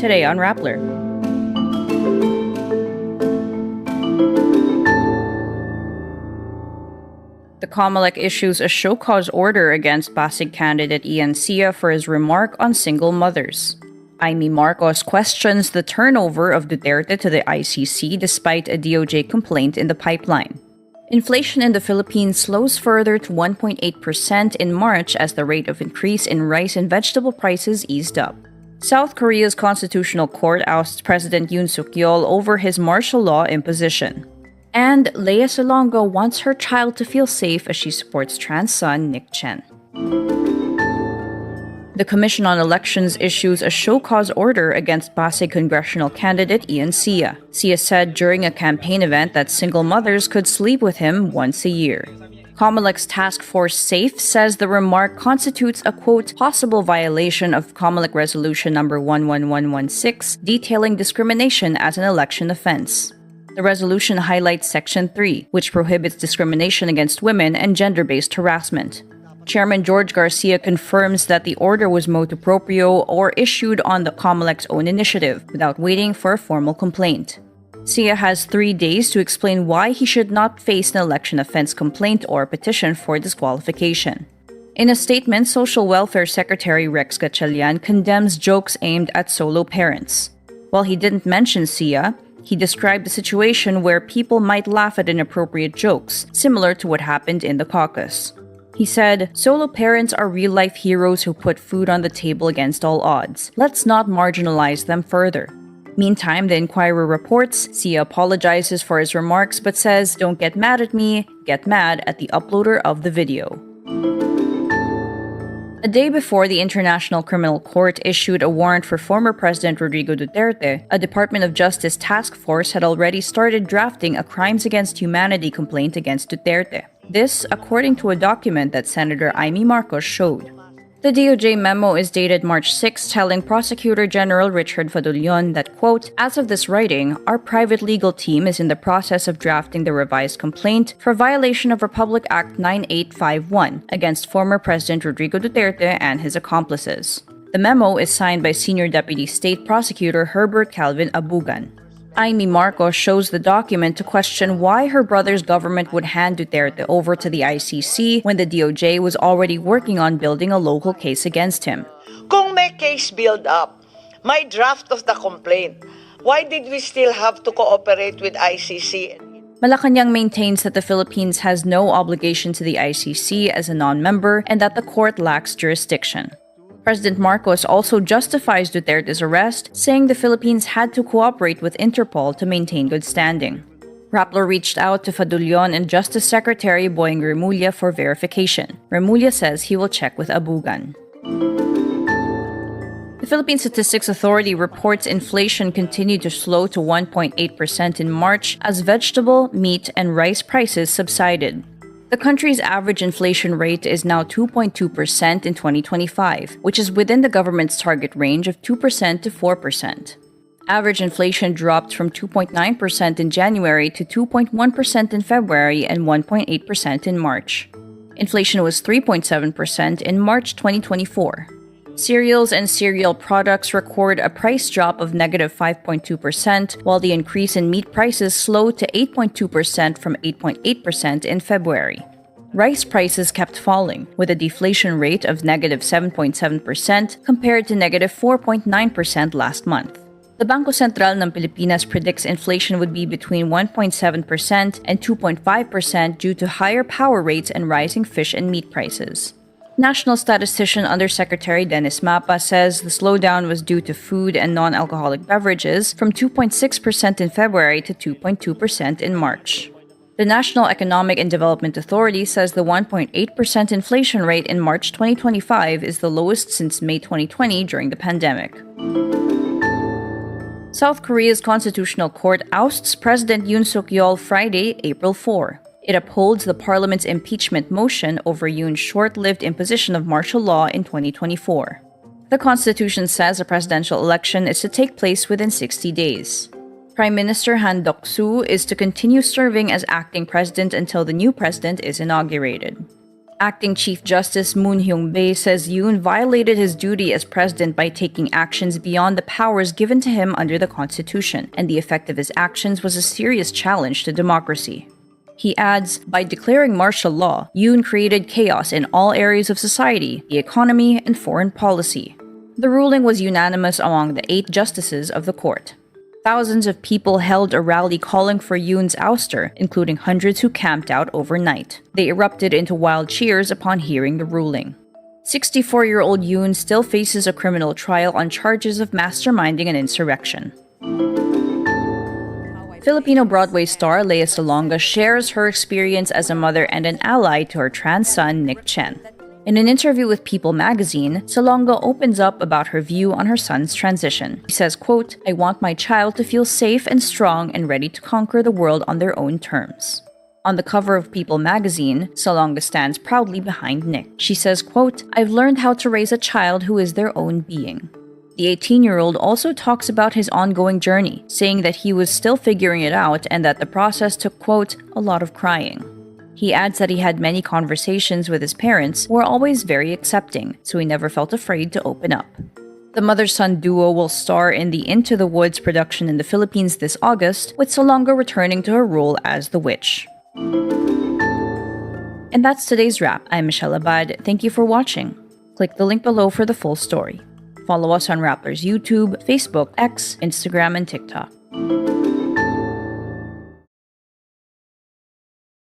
today on Rappler. The Comelec issues a show cause order against Pasig candidate Ian Sia for his remark on single mothers. Imee Marcos questions the turnover of Duterte to the ICC despite a DOJ complaint in the pipeline. Inflation in the Philippines slows further to 1.8% in March as the rate of increase in rice and vegetable prices eased up. South Korea's constitutional court ousts President Yoon over his martial law imposition. And Lea Salonga wants her child to feel safe as she supports trans son Nic Chien. The Commission on Elections issues a show cause order against Pasig congressional candidate Ian Sia. Sia said during a campaign event that single mothers could sleep with him once a year. Comelec's Task Force SAFE says the remark constitutes a, quote, possible violation of Comelec Resolution No. 11116, detailing discrimination as an election offense. The resolution highlights Section 3, which prohibits discrimination against women and gender-based harassment. Chairman George Garcia confirms that the order was motu proprio or issued on the Comelec's own initiative without waiting for a formal complaint. Sia has 3 days to explain why he should not face an election offense complaint or petition for disqualification. In a statement, Social Welfare Secretary Rex Gatchalian condemns jokes aimed at solo parents. While he didn't mention Sia, he described the situation where people might laugh at inappropriate jokes, similar to what happened in the caucus. He said, solo parents are real-life heroes who put food on the table against all odds. Let's not marginalize them further. Meantime, the Inquirer reports Sia apologizes for his remarks but says, don't get mad at me, get mad at the uploader of the video. A day before the International Criminal Court issued a warrant for former President Rodrigo Duterte, a Department of Justice task force had already started drafting a crimes against humanity complaint against Duterte. This, according to a document that Senator Imee Marcos showed. The DOJ memo is dated March 6, telling Prosecutor General Richard Fadullon that, quote, as of this writing, our private legal team is in the process of drafting the revised complaint for violation of Republic Act 9851 against former President Rodrigo Duterte and his accomplices. The memo is signed by Senior Deputy State Prosecutor Herbert Calvin Abugan. Imee Marcos shows the document to question why her brother's government would hand Duterte over to the ICC when the DOJ was already working on building a local case against him. Kung may case build up, may draft of the complaint, why did we still have to cooperate with ICC? Malacanang maintains that the Philippines has no obligation to the ICC as a non-member and that the court lacks jurisdiction. President Marcos also justifies Duterte's arrest, saying the Philippines had to cooperate with Interpol to maintain good standing. Rappler reached out to Fadullon and Justice Secretary Boying Remulla for verification. Remulla says he will check with Abugan. The Philippine Statistics Authority reports inflation continued to slow to 1.8% in March as vegetable, meat, and rice prices subsided. The country's average inflation rate is now 2.2% in 2025, which is within the government's target range of 2% to 4%. Average inflation dropped from 2.9% in January to 2.1% in February and 1.8% in March. Inflation was 3.7% in March 2024. Cereals and cereal products record a price drop of negative 5.2%, while the increase in meat prices slowed to 8.2% from 8.8% in February. Rice prices kept falling, with a deflation rate of negative 7.7% compared to negative 4.9% last month. The Bangko Sentral ng Pilipinas predicts inflation would be between 1.7% and 2.5% due to higher power rates and rising fish and meat prices. National Statistician Undersecretary Dennis Mapa says the slowdown was due to food and non-alcoholic beverages from 2.6% in February to 2.2% in March. The National Economic and Development Authority says the 1.8% inflation rate in March 2025 is the lowest since May 2020 during the pandemic. South Korea's Constitutional Court ousts President Yoon Friday, April 4. It upholds the parliament's impeachment motion over Yoon's short-lived imposition of martial law in 2024. The Constitution says a presidential election is to take place within 60 days. Prime Minister Han Duck-soo is to continue serving as acting president until the new president is inaugurated. Acting Chief Justice Moon Hyung-bae says Yoon violated his duty as president by taking actions beyond the powers given to him under the Constitution, and the effect of his actions was a serious challenge to democracy. He adds, by declaring martial law, Yoon created chaos in all areas of society, the economy, and foreign policy. The ruling was unanimous among the 8 justices of the court. Thousands of people held a rally calling for Yoon's ouster, including hundreds who camped out overnight. They erupted into wild cheers upon hearing the ruling. 64-year-old Yoon still faces a criminal trial on charges of masterminding an insurrection. Filipino Broadway star Lea Salonga shares her experience as a mother and an ally to her trans son, Nic Chien. In an interview with People magazine, Salonga opens up about her view on her son's transition. She says, quote, "I want my child to feel safe and strong and ready to conquer the world on their own terms." On the cover of People magazine, Salonga stands proudly behind Nic. She says, quote, "I've learned how to raise a child who is their own being." The 18-year-old also talks about his ongoing journey, saying that he was still figuring it out and that the process took, quote, "a lot of crying." He adds that he had many conversations with his parents who were always very accepting, so he never felt afraid to open up. The mother-son duo will star in the Into the Woods production in the Philippines this August, with Salonga returning to her role as the witch. And that's today's wrap. I'm Michelle Abad. Thank you for watching. Click the link below for the full story. Follow us on Rappler's YouTube, Facebook, X, Instagram, and TikTok.